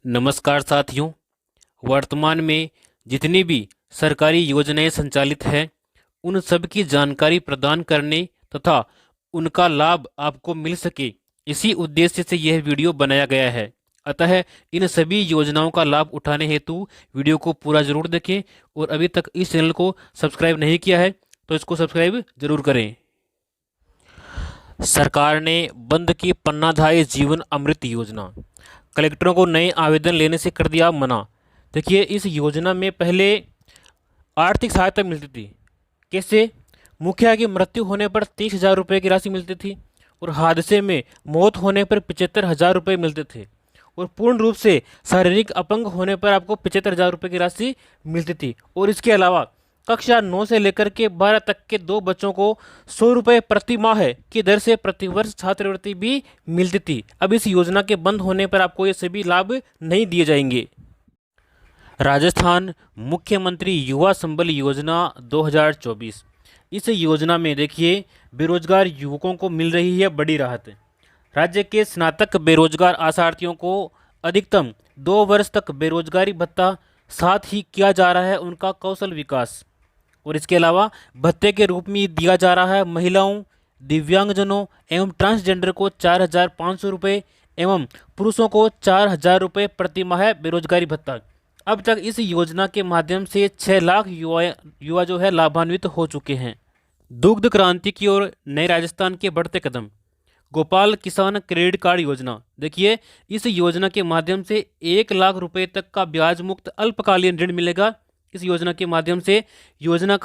नमस्कार साथियों। वर्तमान में जितनी भी सरकारी योजनाएं संचालित हैं उन सब की जानकारी प्रदान करने तथा उनका लाभ आपको मिल सके, इसी उद्देश्य से यह वीडियो बनाया गया है। अतः इन सभी योजनाओं का लाभ उठाने हेतु वीडियो को पूरा जरूर देखें और अभी तक इस चैनल को सब्सक्राइब नहीं किया है तो इसको सब्सक्राइब जरूर करें। सरकार ने बंद की पन्नाधाय जीवन अमृत योजना। कलेक्टरों को नए आवेदन लेने से कर दिया मना। देखिए, इस योजना में पहले आर्थिक सहायता मिलती थी। कैसे? मुखिया की मृत्यु होने पर 30,000 रुपये की राशि मिलती थी और हादसे में मौत होने पर 75,000 रुपये मिलते थे और पूर्ण रूप से शारीरिक अपंग होने पर आपको 75,000 रुपये की राशि मिलती थी। और इसके अलावा कक्षा 9 से लेकर के 12 तक के 2 बच्चों को 100 रुपये प्रति माह की दर से प्रतिवर्ष छात्रवृत्ति भी मिलती थी। अब इस योजना के बंद होने पर आपको ये सभी लाभ नहीं दिए जाएंगे। राजस्थान मुख्यमंत्री युवा संबल योजना 2024। इस योजना में देखिए बेरोजगार युवकों को मिल रही है बड़ी राहत। राज्य के स्नातक बेरोजगार आशार्थियों को अधिकतम 2 वर्ष तक बेरोजगारी भत्ता, साथ ही किया जा रहा है उनका कौशल विकास। और इसके अलावा भत्ते के रूप में दिया जा रहा है महिलाओं, दिव्यांगजनों एवं ट्रांसजेंडर को 4,500 रुपये एवं पुरुषों को 4,000 रुपये प्रति माह बेरोजगारी भत्ता। अब तक इस योजना के माध्यम से 6 लाख युवा जो है लाभान्वित हो चुके हैं। दुग्ध क्रांति की ओर नए राजस्थान के बढ़ते कदम। गोपाल किसान क्रेडिट कार्ड योजना। देखिए, इस योजना के माध्यम से 1 लाख रुपए तक का ब्याज मुक्त अल्पकालीन ऋण मिलेगा। इस योजना के माध्यम से योजना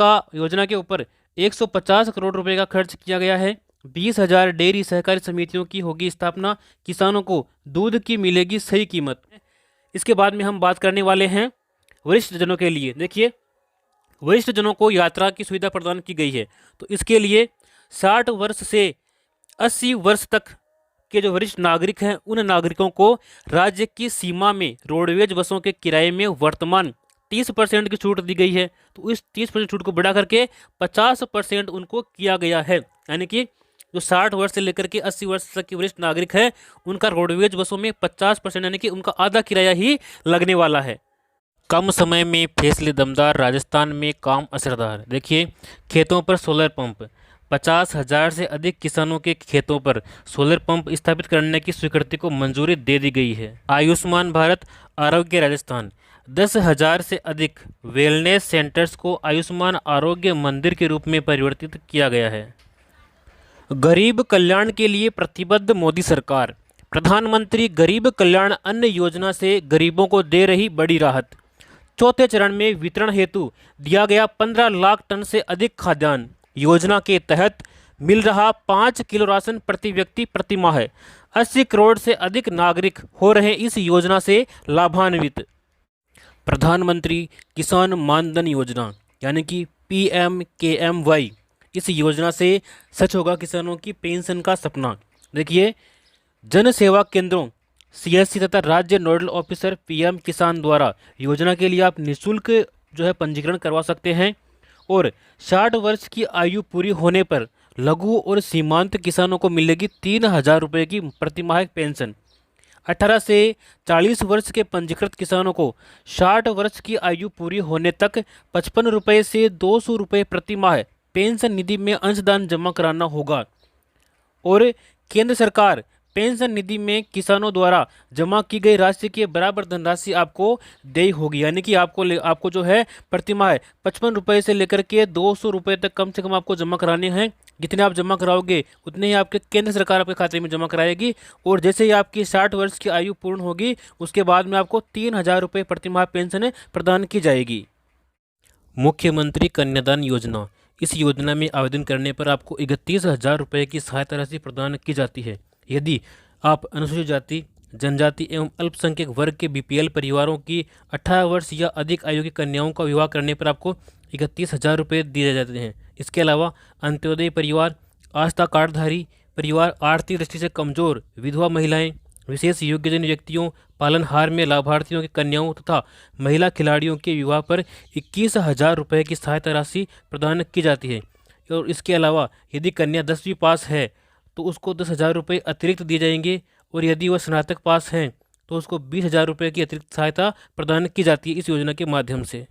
के ऊपर 150 करोड़ रुपए का खर्च किया गया है। 20,000 डेयरी सहकारी समितियों की होगी स्थापना। किसानों को दूध की मिलेगी सही कीमत। इसके बाद में हम बात करने वाले हैं वरिष्ठ जनों के लिए। देखिए, वरिष्ठ जनों को यात्रा की सुविधा प्रदान की गई है। तो इसके लिए 60 वर्ष से 80 वर्ष तक के जो वरिष्ठ नागरिक हैं उन नागरिकों को राज्य की सीमा में रोडवेज बसों के किराए में वर्तमान 30% की छूट दी गई है। तो इस 30% छूट को बढ़ा करके 50% उनको किया गया है। यानी कि जो 60 वर्ष से लेकर के 80 वर्ष तक के वरिष्ठ नागरिक हैं उनका रोडवेज बसों में 50% यानी कि उनका आधा किराया ही लगने वाला है। कम समय में फैसले दमदार, राजस्थान में काम असरदार। देखिए, खेतों पर सोलर पंप। 50,000 से अधिक किसानों के खेतों पर सोलर पंप स्थापित करने की स्वीकृति को मंजूरी दे दी गई है। आयुष्मान भारत आरोग्य राजस्थान। 10,000 से अधिक वेलनेस सेंटर्स को आयुष्मान आरोग्य मंदिर के रूप में परिवर्तित किया गया है। गरीब कल्याण के लिए प्रतिबद्ध मोदी सरकार। प्रधानमंत्री गरीब कल्याण अन्न योजना से गरीबों को दे रही बड़ी राहत। चौथे चरण में वितरण हेतु दिया गया 15 लाख टन से अधिक खाद्यान्न। योजना के तहत मिल रहा 5 किलो राशन प्रति व्यक्ति प्रति माह। 80 करोड़ से अधिक नागरिक हो रहे इस योजना से लाभान्वित। प्रधानमंत्री किसान मानधन योजना यानी कि PMKMY। इस योजना से सच होगा किसानों की पेंशन का सपना। देखिए, जन सेवा केंद्रों CSC तथा राज्य नोडल ऑफिसर PM किसान द्वारा योजना के लिए आप निःशुल्क जो है पंजीकरण करवा सकते हैं। और 60 वर्ष की आयु पूरी होने पर लघु और सीमांत किसानों को मिलेगी 3,000 रुपये की प्रतिमाह पेंशन। 18 से 40 वर्ष के पंजीकृत किसानों को 60 वर्ष की आयु पूरी होने तक 55 रुपये से 200 रुपये प्रति माह पेंशन निधि में अंशदान जमा कराना होगा। और केंद्र सरकार पेंशन निधि में किसानों द्वारा जमा की गई राशि के बराबर धनराशि आपको देय होगी। यानी कि आपको जो है प्रति माह 55 रुपये से लेकर के 200 रुपये तक कम से कम आपको जमा कराने हैं। जितने आप जमा कराओगे उतने ही आपके केंद्र सरकार आपके खाते में जमा कराएगी। और जैसे ही आपकी 60 वर्ष की आयु पूर्ण होगी उसके बाद में आपको 3,000 रुपये प्रति माह पेंशन प्रदान की जाएगी। मुख्यमंत्री कन्यादान योजना। इस योजना में आवेदन करने पर आपको 31,000 रुपये की सहायता राशि प्रदान की जाती है। यदि आप अनुसूचित जाति, जनजाति एवं अल्पसंख्यक वर्ग के BPL परिवारों की 18 वर्ष या अधिक आयु की कन्याओं का विवाह करने पर आपको 31,000 रुपये दिए जाते हैं। इसके अलावा अंत्योदय परिवार, आस्था कार्डधारी परिवार, आर्थिक दृष्टि से कमजोर विधवा महिलाएं, विशेष योग्यजन व्यक्तियों, पालनहार में लाभार्थियों की कन्याओं तथा महिला खिलाड़ियों के विवाह पर 21,000 रुपये की सहायता राशि प्रदान की जाती है। और इसके अलावा यदि कन्या 10वीं पास है तो उसको 10,000 रुपये अतिरिक्त दिए जाएंगे। और यदि वह स्नातक पास हैं तो उसको 20,000 रुपये की अतिरिक्त सहायता प्रदान की जाती है इस योजना के माध्यम से।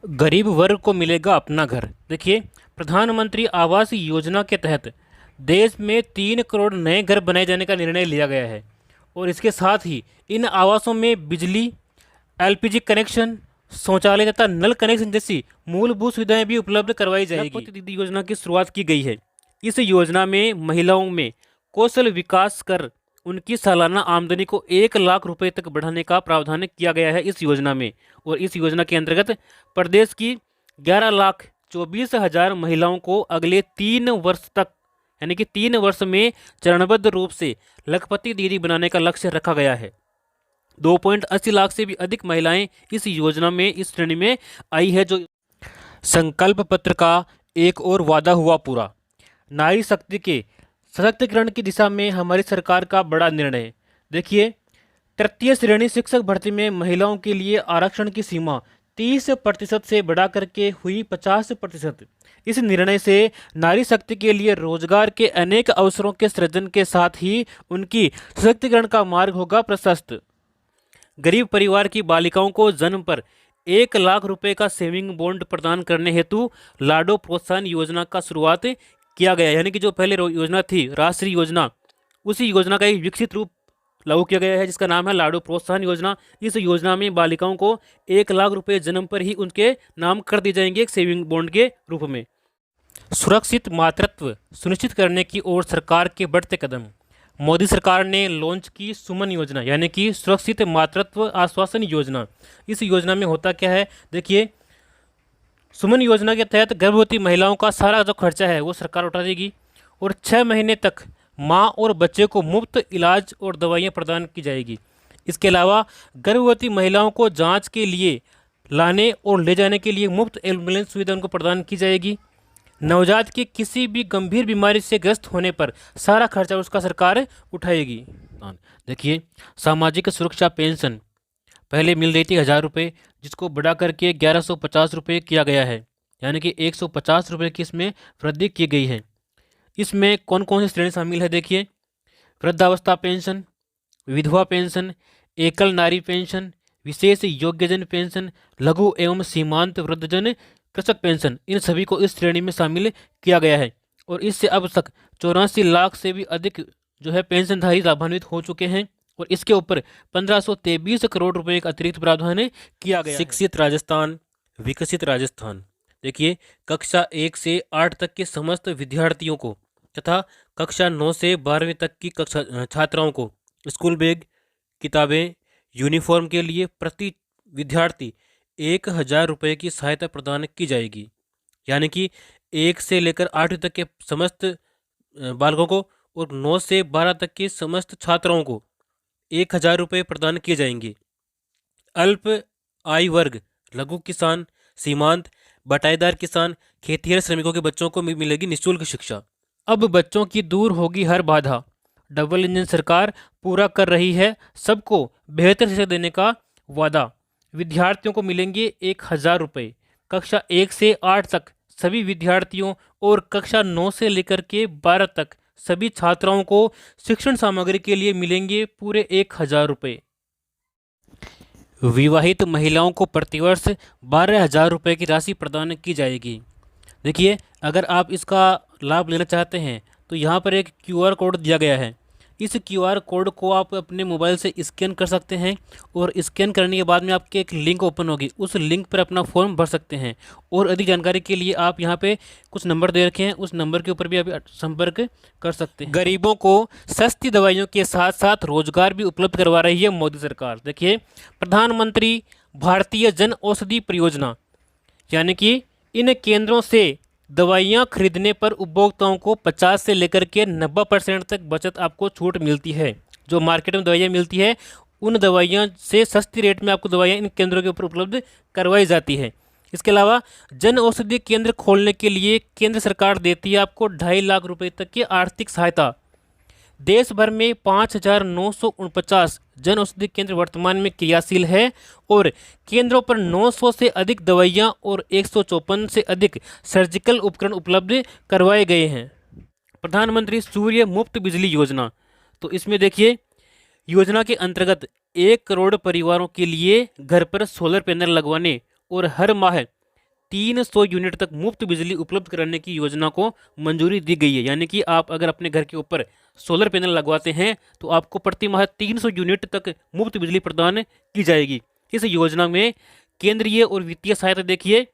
गरीब वर्ग को मिलेगा अपना घर। देखिए, प्रधानमंत्री आवास योजना के तहत देश में 3 करोड़ नए घर बनाए जाने का निर्णय लिया गया है और इसके साथ ही इन आवासों में बिजली, एलपीजी कनेक्शन, शौचालय तथा नल कनेक्शन जैसी मूलभूत सुविधाएं भी उपलब्ध करवाई जाएगी। लखपति दीदी योजना की शुरुआत की गई है। इस योजना में महिलाओं में कौशल विकास कर उनकी सालाना आमदनी को 1 लाख रुपए तक बढ़ाने का प्रावधान किया गया है इस योजना में। और इस योजना के अंतर्गत प्रदेश की 11,24,000 महिलाओं को अगले 3 वर्ष तक, यानी कि 3 वर्ष में चरणबद्ध रूप से लखपति दीदी बनाने का लक्ष्य रखा गया है। 2.80 लाख से भी अधिक महिलाएं इस योजना में इस श्रेणी में आई है। जो संकल्प पत्र का एक और वादा हुआ पूरा। नारी शक्ति के सशक्तिकरण की दिशा में हमारी सरकार का बड़ा निर्णय। देखिए, तृतीय श्रेणी शिक्षक भर्ती में महिलाओं के लिए आरक्षण की सीमा 30% से बढ़ा करके हुई 50%। इस निर्णय से नारी शक्ति के लिए रोजगार के अनेक अवसरों के सृजन के साथ ही उनकी सशक्तिकरण का मार्ग होगा प्रशस्त। गरीब परिवार की बालिकाओं को जन्म पर 1 लाख रुपए का सेविंग बॉन्ड प्रदान करने हेतु लाडो प्रोत्साहन योजना का शुरुआत किया गया। यानी कि जो पहले योजना थी राष्ट्रीय योजना, उसी योजना का एक विकसित रूप लागू किया गया है जिसका नाम है लाडो प्रोत्साहन योजना। इस योजना में बालिकाओं को 1 लाख रुपए जन्म पर ही उनके नाम कर दिए जाएंगे एक सेविंग बॉन्ड के रूप में। सुरक्षित मातृत्व सुनिश्चित करने की ओर सरकार के बढ़ते कदम। मोदी सरकार ने लॉन्च की सुमन योजना, यानी कि सुरक्षित मातृत्व आश्वासन योजना। इस योजना में होता क्या है, देखिए, सुमन योजना के तहत गर्भवती महिलाओं का सारा जो खर्चा है वो सरकार उठा देगी और 6 महीने तक मां और बच्चे को मुफ्त इलाज और दवाइयां प्रदान की जाएगी। इसके अलावा गर्भवती महिलाओं को जांच के लिए लाने और ले जाने के लिए मुफ्त एम्बुलेंस सुविधा उनको प्रदान की जाएगी। नवजात के किसी भी गंभीर बीमारी से ग्रस्त होने पर सारा खर्चा उसका सरकार उठाएगी। देखिए, सामाजिक सुरक्षा पेंशन पहले मिल रही थी 1,000 रुपये, जिसको बढ़ा करके 1,150 रुपये किया गया है, यानी कि 150 रुपये की इसमें वृद्धि की गई है। इसमें कौन कौन सी श्रेणी शामिल है, देखिए, वृद्धावस्था पेंशन, विधवा पेंशन, एकल नारी पेंशन, विशेष योग्यजन पेंशन, लघु एवं सीमांत वृद्धजन कृषक पेंशन, इन सभी को इस श्रेणी में शामिल किया गया है। और इससे अब तक 84 लाख से भी अधिक जो है पेंशनधारी लाभान्वित हो चुके हैं और इसके ऊपर 1523 करोड़ रुपए का अतिरिक्त प्रावधान किया गया। शिक्षित राजस्थान, विकसित राजस्थान। देखिए, कक्षा 1 से 8 तक के समस्त विद्यार्थियों को तथा कक्षा 9 से 12वीं तक की कक्षा छात्राओं को स्कूल बैग, किताबें, यूनिफॉर्म के लिए प्रति विद्यार्थी 1,000 रुपये की सहायता प्रदान की जाएगी। यानी कि 1 से लेकर 8वीं तक के समस्त बालकों को और 9 से 12 तक के समस्त छात्राओं को 1,000 रुपये प्रदान किए जाएंगे। अल्प आय वर्ग, लघु किसान, सीमांत, बटाईदार किसान, खेतिहर श्रमिकों के बच्चों को मिलेगी निःशुल्क शिक्षा। अब बच्चों की दूर होगी हर बाधा। डबल इंजन सरकार पूरा कर रही है सबको बेहतर शिक्षा देने का वादा। विद्यार्थियों को मिलेंगे 1,000 रुपये। कक्षा 1 से 8 तक सभी विद्यार्थियों और कक्षा 9 से लेकर के 12 तक सभी छात्राओं को शिक्षण सामग्री के लिए मिलेंगे पूरे 1,000 रुपये। विवाहित महिलाओं को प्रतिवर्ष 12,000 रुपये की राशि प्रदान की जाएगी। देखिए, अगर आप इसका लाभ लेना चाहते हैं तो यहाँ पर एक QR कोड दिया गया है। इस QR कोड को आप अपने मोबाइल से स्कैन कर सकते हैं और स्कैन करने के बाद में आपके एक लिंक ओपन होगी, उस लिंक पर अपना फॉर्म भर सकते हैं। और अधिक जानकारी के लिए आप यहाँ पे कुछ नंबर दे रखे हैं, उस नंबर के ऊपर भी आप संपर्क कर सकते हैं। गरीबों को सस्ती दवाइयों के साथ साथ रोजगार भी उपलब्ध करवा रही है मोदी सरकार। देखिए, प्रधानमंत्री भारतीय जन औषधि परियोजना, यानी कि इन केंद्रों से दवाइयाँ खरीदने पर उपभोक्ताओं को 50 से लेकर के 90% तक बचत आपको छूट मिलती है। जो मार्केट में दवाइयाँ मिलती है उन दवाइयाँ से सस्ती रेट में आपको दवाइयाँ इन केंद्रों के ऊपर उपलब्ध करवाई जाती है। इसके अलावा जन औषधि केंद्र खोलने के लिए केंद्र सरकार देती है आपको 2.5 लाख रुपये तक की आर्थिक सहायता। देश भर में 5,949 जन औषधि केंद्र वर्तमान में क्रियाशील है और केंद्रों पर 900 से अधिक दवाइयाँ और 154 से अधिक सर्जिकल उपकरण उपलब्ध करवाए गए हैं। प्रधानमंत्री सूर्य मुफ्त बिजली योजना, तो इसमें देखिए, योजना के अंतर्गत 1 करोड़ परिवारों के लिए घर पर सोलर पैनल लगवाने और हर माह 300 यूनिट तक मुफ्त बिजली उपलब्ध कराने की योजना को मंजूरी दी गई है। यानी कि आप अगर अपने घर के ऊपर सोलर पैनल लगवाते हैं तो आपको प्रति माह 300 यूनिट तक मुफ्त बिजली प्रदान की जाएगी। इस योजना में केंद्रीय और वित्तीय सहायता देखिए,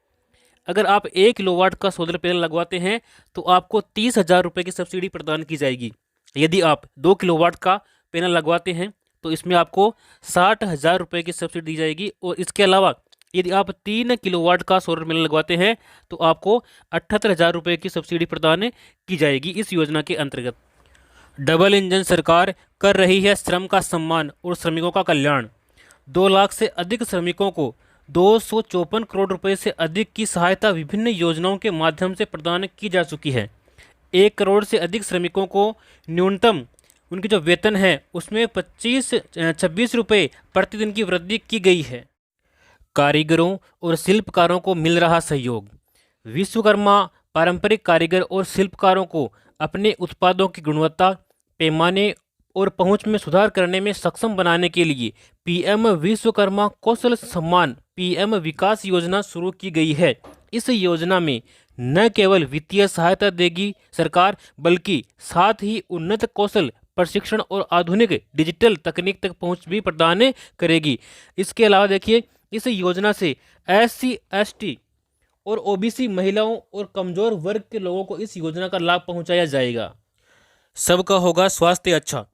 अगर आप 1 किलोवाट का सोलर पैनल लगवाते हैं तो आपको 30,000 रुपये की सब्सिडी प्रदान की जाएगी। यदि आप 2 किलोवाट का पैनल लगवाते हैं तो इसमें आपको 60,000 रुपये की सब्सिडी दी जाएगी। और इसके अलावा यदि आप 3 किलोवाट का सोलर पैनल लगवाते हैं तो आपको 78,000 रुपये की सब्सिडी प्रदान की जाएगी इस योजना के अंतर्गत। डबल इंजन सरकार कर रही है श्रम का सम्मान और श्रमिकों का कल्याण। 2 लाख से अधिक श्रमिकों को 254 करोड़ रुपए से अधिक की सहायता विभिन्न योजनाओं के माध्यम से प्रदान की जा चुकी है। 1 करोड़ से अधिक श्रमिकों को न्यूनतम उनकी जो वेतन है उसमें 26 रुपये प्रतिदिन की वृद्धि की गई है। कारीगरों और शिल्पकारों को मिल रहा सहयोग। विश्वकर्मा पारंपरिक कारीगर और शिल्पकारों को अपने उत्पादों की गुणवत्ता, पैमाने और पहुंच में सुधार करने में सक्षम बनाने के लिए पीएम विश्वकर्मा कौशल सम्मान पीएम विकास योजना शुरू की गई है। इस योजना में न केवल वित्तीय सहायता देगी सरकार, बल्कि साथ ही उन्नत कौशल प्रशिक्षण और आधुनिक डिजिटल तकनीक तक पहुंच भी प्रदान करेगी। इसके अलावा देखिए, इस योजना से SC, ST और OBC महिलाओं और कमजोर वर्ग के लोगों को इस योजना का लाभ पहुंचाया जाएगा। सबका होगा स्वास्थ्य अच्छा।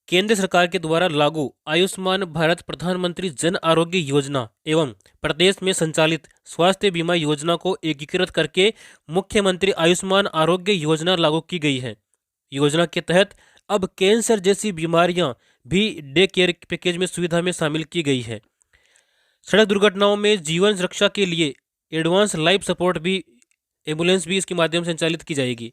केंद्र सरकार के द्वारा लागू आयुष्मान भारत प्रधानमंत्री जन आरोग्य योजना एवं प्रदेश में संचालित स्वास्थ्य बीमा योजना को एकीकृत करके मुख्यमंत्री आयुष्मान आरोग्य योजना लागू की गई है। योजना के तहत अब कैंसर जैसी बीमारियां भी डे केयर पैकेज में सुविधा में शामिल की गई है। सड़क दुर्घटनाओं में जीवन रक्षा के लिए एडवांस लाइफ सपोर्ट भी एम्बुलेंस भी इसके माध्यम से संचालित की जाएगी।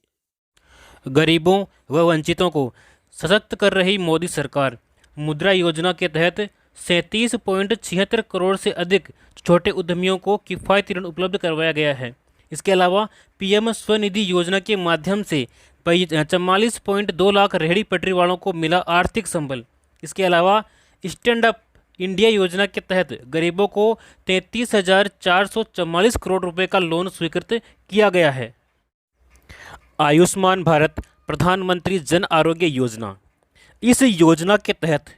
गरीबों व वंचितों को सशक्त कर रही मोदी सरकार। मुद्रा योजना के तहत 37.76 करोड़ से अधिक छोटे उद्यमियों को किफ़ायती ऋण उपलब्ध करवाया गया है। इसके अलावा पीएम स्वनिधि योजना के माध्यम से 44.2 लाख रेहड़ी पटरी वालों को मिला आर्थिक संबल। इसके अलावा स्टैंड अप इंडिया योजना के तहत गरीबों को 33,444 करोड़ रुपए का लोन स्वीकृत किया गया है। आयुष्मान भारत प्रधानमंत्री जन आरोग्य योजना। इस योजना के तहत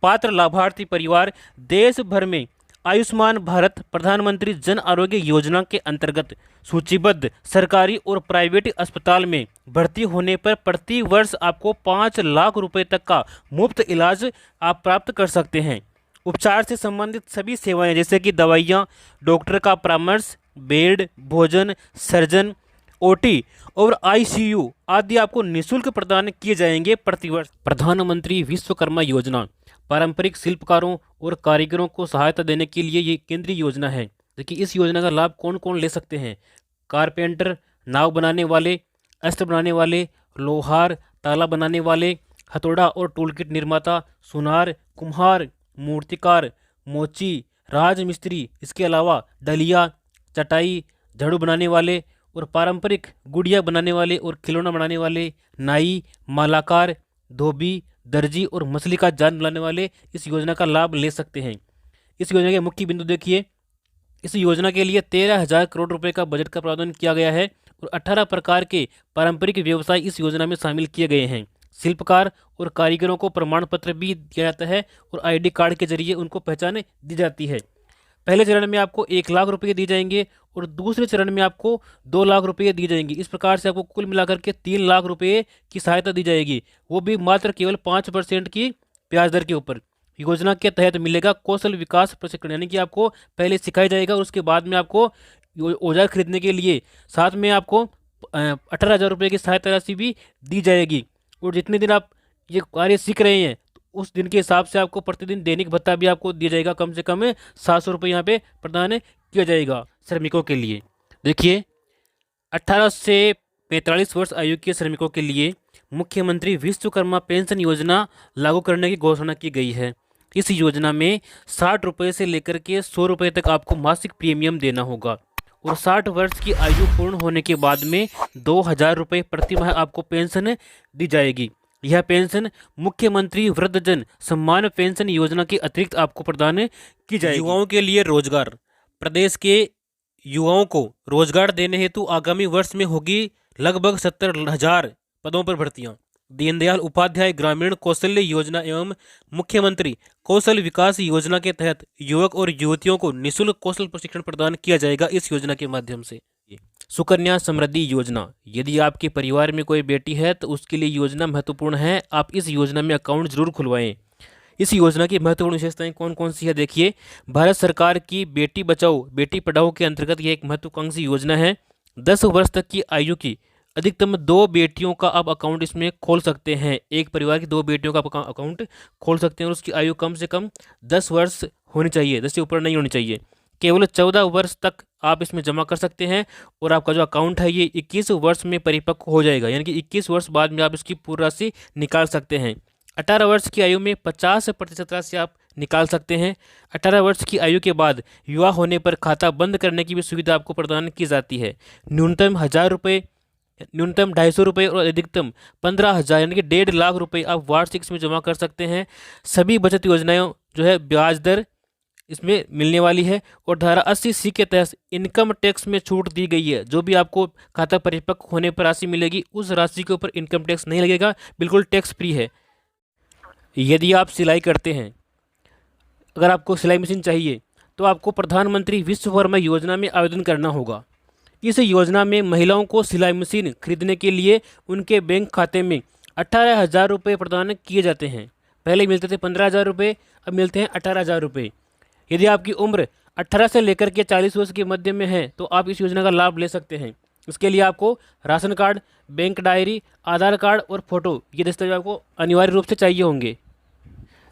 पात्र लाभार्थी परिवार देश भर में आयुष्मान भारत प्रधानमंत्री जन आरोग्य योजना के अंतर्गत सूचीबद्ध सरकारी और प्राइवेट अस्पताल में भर्ती होने पर प्रति वर्ष आपको 5 लाख रुपए तक का मुफ्त इलाज आप प्राप्त कर सकते हैं। उपचार से संबंधित सभी सेवाएं जैसे कि दवाइयाँ, डॉक्टर का परामर्श, बेड, भोजन, सर्जन, OT और ICU आदि आपको निःशुल्क प्रदान किए जाएंगे प्रतिवर्ष। प्रधानमंत्री विश्वकर्मा योजना पारंपरिक शिल्पकारों और कारीगरों को सहायता देने के लिए ये केंद्रीय योजना है। देखिए, इस योजना का लाभ कौन कौन ले सकते हैं? कारपेंटर, नाव बनाने वाले, अस्त्र बनाने वाले, लोहार, ताला बनाने वाले, हथौड़ा और टूलकिट निर्माता, सुनार, कुम्हार, मूर्तिकार, मोची, राजमिस्त्री, इसके अलावा डलिया, चटाई, झाड़ू बनाने वाले और पारंपरिक गुड़िया बनाने वाले और खिलौना बनाने वाले, नाई, मालाकार, धोबी, दर्जी और मछली का जाल बनाने वाले इस योजना का लाभ ले सकते हैं। इस योजना के मुख्य बिंदु देखिए, इस योजना के लिए 13,000 करोड़ रुपए का बजट का प्रावधान किया गया है और 18 प्रकार के पारंपरिक व्यवसाय इस योजना में शामिल किए गए हैं। शिल्पकार और कारीगरों को प्रमाण पत्र भी दिया जाता है और ID कार्ड के जरिए उनको पहचान दी जाती है। पहले चरण में आपको 1 लाख रुपये दिए जाएंगे और दूसरे चरण में आपको 2 लाख रुपये दिए जाएंगे। इस प्रकार से आपको कुल मिलाकर के 3 लाख रुपये की सहायता दी जाएगी, वो भी मात्र केवल 5% की ब्याज दर के ऊपर। योजना के तहत मिलेगा कौशल विकास प्रशिक्षण, यानी कि आपको पहले सिखाया जाएगा और उसके बाद में आपको औजार खरीदने के लिए साथ में आपको 18,000 रुपये की सहायता राशि भी दी जाएगी। और जितने दिन आप ये कार्य सीख रहे हैं उस दिन के हिसाब से आपको प्रतिदिन दैनिक भत्ता भी आपको दिया जाएगा। कम से कम 700 रुपये यहाँ पे प्रदान किया जाएगा श्रमिकों के लिए। देखिए, 18 से 45 वर्ष आयु के श्रमिकों के लिए मुख्यमंत्री विश्वकर्मा पेंशन योजना लागू करने की घोषणा की गई है। इस योजना में 60 रुपये से लेकर के 100 रुपये तक आपको मासिक प्रीमियम देना होगा और 60 वर्ष की आयु पूर्ण होने के बाद में 2,000 रुपये प्रति माह आपको पेंशन दी जाएगी। यह पेंशन मुख्यमंत्री वृद्धजन सम्मान पेंशन योजना के अतिरिक्त आपको प्रदान की जाएगी। युवाओं के लिए रोजगार। प्रदेश के युवाओं को रोजगार देने हेतु आगामी वर्ष में होगी लगभग 70,000 पदों पर भर्तियां। दीनदयाल उपाध्याय ग्रामीण कौशल्य योजना एवं मुख्यमंत्री कौशल विकास योजना के तहत युवक और युवतियों को निःशुल्क कौशल प्रशिक्षण प्रदान किया जाएगा इस योजना के माध्यम से। सुकन्या समृद्धि योजना। यदि आपके परिवार में कोई बेटी है तो उसके लिए योजना महत्वपूर्ण है। आप इस योजना में अकाउंट जरूर खुलवाएं। इस योजना की महत्वपूर्ण विशेषताएं कौन कौन सी है देखिए। भारत सरकार की बेटी बचाओ बेटी पढ़ाओ के अंतर्गत यह एक महत्वाकांक्षी योजना है। 10 वर्ष तक की आयु की अधिकतम 2 बेटियों का आप अकाउंट इसमें खोल सकते हैं। एक परिवार की 2 बेटियों का आप अकाउंट खोल सकते हैं और उसकी आयु कम से कम 10 वर्ष होनी चाहिए, 10 से ऊपर नहीं होनी चाहिए। केवल 14 वर्ष तक आप इसमें जमा कर सकते हैं और आपका जो अकाउंट है ये 21 वर्ष में परिपक्व हो जाएगा, यानी कि 21 वर्ष बाद में आप इसकी पूरी राशि निकाल सकते हैं। 18 वर्ष की आयु में 50% राशि आप निकाल सकते हैं। 18 वर्ष की आयु के बाद युवा होने पर खाता बंद करने की भी सुविधा आपको प्रदान की जाती है। न्यूनतम 1,000 रुपये, न्यूनतम 250 रुपये और अधिकतम 15,000 यानी कि 1.5 लाख रुपये आप वार्षिक इसमें जमा कर सकते हैं। सभी बचत योजनाएं जो है ब्याज दर इसमें मिलने वाली है और धारा 80C के तहत इनकम टैक्स में छूट दी गई है। जो भी आपको खाता परिपक्व होने पर राशि मिलेगी उस राशि के ऊपर इनकम टैक्स नहीं लगेगा, बिल्कुल टैक्स फ्री है। यदि आप सिलाई करते हैं, अगर आपको सिलाई मशीन चाहिए तो आपको प्रधानमंत्री विश्वकर्मा योजना में आवेदन करना होगा। इस योजना में महिलाओं को सिलाई मशीन खरीदने के लिए उनके बैंक खाते में 18,000 रुपये प्रदान किए जाते हैं। पहले मिलते थे 15,000 रुपये, अब मिलते हैं 18,000 रुपये। यदि आपकी उम्र 18 से लेकर के 40 वर्ष के मध्य में है तो आप इस योजना का लाभ ले सकते हैं। इसके लिए आपको राशन कार्ड, बैंक डायरी, आधार कार्ड और फोटो ये दस्तावेज आपको अनिवार्य रूप से चाहिए होंगे।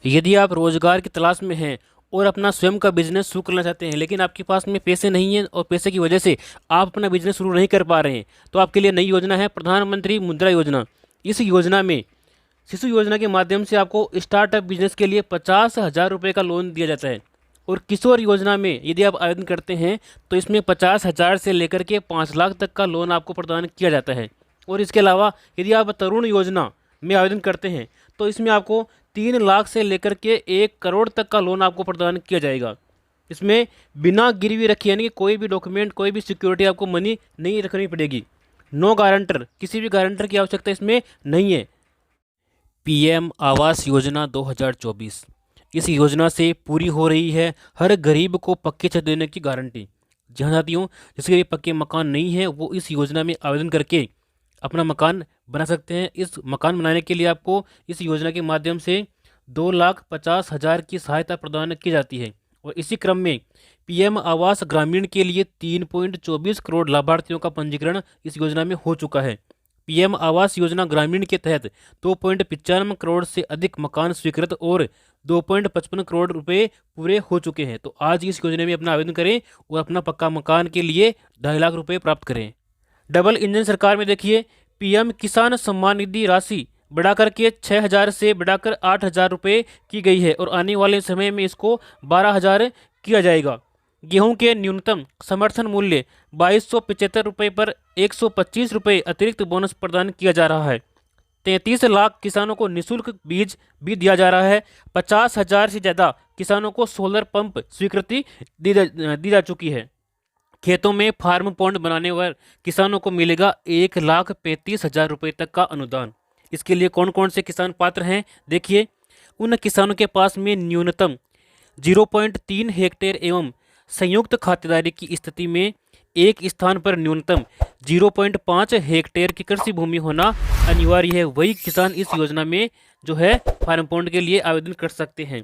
यदि आप रोजगार की तलाश में हैं और अपना स्वयं का बिजनेस शुरू करना चाहते हैं लेकिन आपके पास में पैसे नहीं हैं और पैसे की वजह से आप अपना बिजनेस शुरू नहीं कर पा रहे हैं तो आपके लिए नई योजना है प्रधानमंत्री मुद्रा योजना। इस योजना में शिशु योजना के माध्यम से आपको स्टार्टअप बिजनेस के लिए 50,000 रुपये का लोन दिया जाता है और किशोर योजना में यदि आप आवेदन करते हैं तो इसमें 50,000 से लेकर के 5 लाख तक का लोन आपको प्रदान किया जाता है। और इसके अलावा यदि आप तरुण योजना में आवेदन करते हैं तो इसमें आपको 3 लाख से लेकर के 1 करोड़ तक का लोन आपको प्रदान किया जाएगा। इसमें बिना गिरवी रखे यानी कि कोई भी डॉक्यूमेंट, कोई भी सिक्योरिटी आपको मनी नहीं रखनी पड़ेगी। नो गारंटर, किसी भी गारंटर की आवश्यकता इसमें नहीं है। पीएम आवास योजना 2024, इस योजना से पूरी हो रही है हर गरीब को पक्के छत देने की गारंटी। जहाँ साथियों जिसके लिए पक्के मकान नहीं है वो इस योजना में आवेदन करके अपना मकान बना सकते हैं। इस मकान बनाने के लिए आपको इस योजना के माध्यम से 2,50,000 की सहायता प्रदान की जाती है। और इसी क्रम में पीएम आवास ग्रामीण के लिए 3.24 करोड़ लाभार्थियों का पंजीकरण इस योजना में हो चुका है। पीएम आवास योजना ग्रामीण के तहत 2.95 करोड़ से अधिक मकान स्वीकृत और 2.55 करोड़ रुपए पूरे हो चुके हैं। तो आज इस योजना में अपना आवेदन करें और अपना पक्का मकान के लिए 2.5 लाख रुपए प्राप्त करें। डबल इंजन सरकार में देखिए पीएम किसान सम्मान निधि राशि बढ़ाकर के 6,000 से बढ़ाकर 8,000 रुपये की गई है और आने वाले समय में इसको 12,000 किया जाएगा। गेहूं के न्यूनतम समर्थन मूल्य 2,275 रुपये पर 125 रुपये अतिरिक्त बोनस प्रदान किया जा रहा है। 33 लाख किसानों को निःशुल्क बीज भी दिया जा रहा है। 50,000 से ज़्यादा किसानों को सोलर पंप स्वीकृति दी जा चुकी है। खेतों में फार्म पॉन्ड बनाने पर किसानों को मिलेगा 1,35,000 रुपये तक का अनुदान। इसके लिए कौन कौन से किसान पात्र हैं देखिए। उन किसानों के पास में न्यूनतम 0.3 हेक्टेयर एवं संयुक्त खातेदारी की स्थिति में एक स्थान पर न्यूनतम 0.5 हेक्टेयर की कृषि भूमि होना अनिवार्य है। वही किसान इस योजना में जो है फार्म पॉन्ड के लिए आवेदन कर सकते हैं।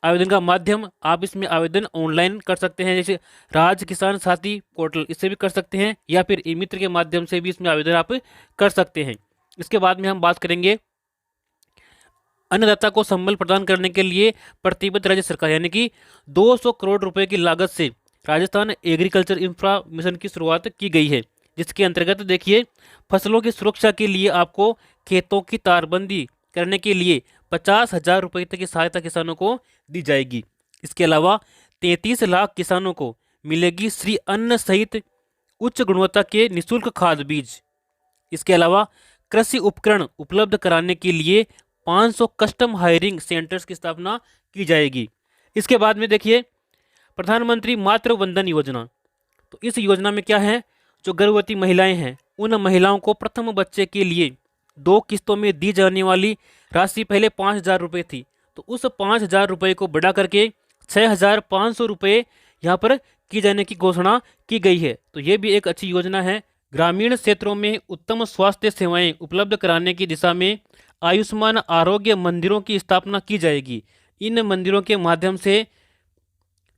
आवेदन का माध्यम आप इसमें आवेदन ऑनलाइन कर सकते हैं, जैसे राज किसान साथी पोर्टल इससे भी कर सकते हैं या फिर ई मित्र के माध्यम से भी इसमें आवेदन आप कर सकते हैं। इसके बाद में हम बात करेंगे अन्नदाता को संबल प्रदान करने के लिए प्रतिबद्ध राज्य सरकार यानी कि 200 करोड़ रुपए की लागत से राजस्थान एग्रीकल्चर इंफ्रा मिशन की शुरुआत की गई है, जिसके अंतर्गत देखिए फसलों की सुरक्षा के लिए आपको खेतों की तारबंदी करने के लिए 50,000 रुपये तक की सहायता किसानों को दी जाएगी। इसके अलावा 33 लाख किसानों को मिलेगी श्री अन्न सहित उच्च गुणवत्ता के निःशुल्क खाद बीज। इसके अलावा कृषि उपकरण उपलब्ध कराने के लिए 500 कस्टम हायरिंग सेंटर्स की स्थापना की जाएगी। इसके बाद में देखिए प्रधानमंत्री मातृ वंदन योजना। तो इस योजना में क्या है, जो गर्भवती महिलाएं हैं उन महिलाओं को प्रथम बच्चे के लिए 2 किस्तों में दी जाने वाली राशि पहले 5,000 रुपये थी, तो उस 5,000 रुपये को बढ़ा करके 6,500 रुपये यहाँ पर की जाने की घोषणा की गई है। तो ये भी एक अच्छी योजना है। ग्रामीण क्षेत्रों में उत्तम स्वास्थ्य सेवाएं उपलब्ध कराने की दिशा में आयुष्मान आरोग्य मंदिरों की स्थापना की जाएगी। इन मंदिरों के माध्यम से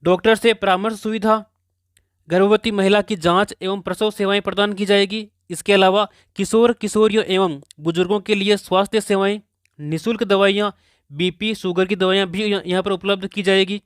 डॉक्टर से परामर्श सुविधा, गर्भवती महिला की जांच एवं प्रसव सेवाएं प्रदान की जाएगी। इसके अलावा किशोर किशोरियों एवं बुजुर्गों के लिए स्वास्थ्य सेवाएं, निःशुल्क दवाइयाँ, बीपी शुगर की दवाइयाँ भी यहाँ पर उपलब्ध की जाएगी।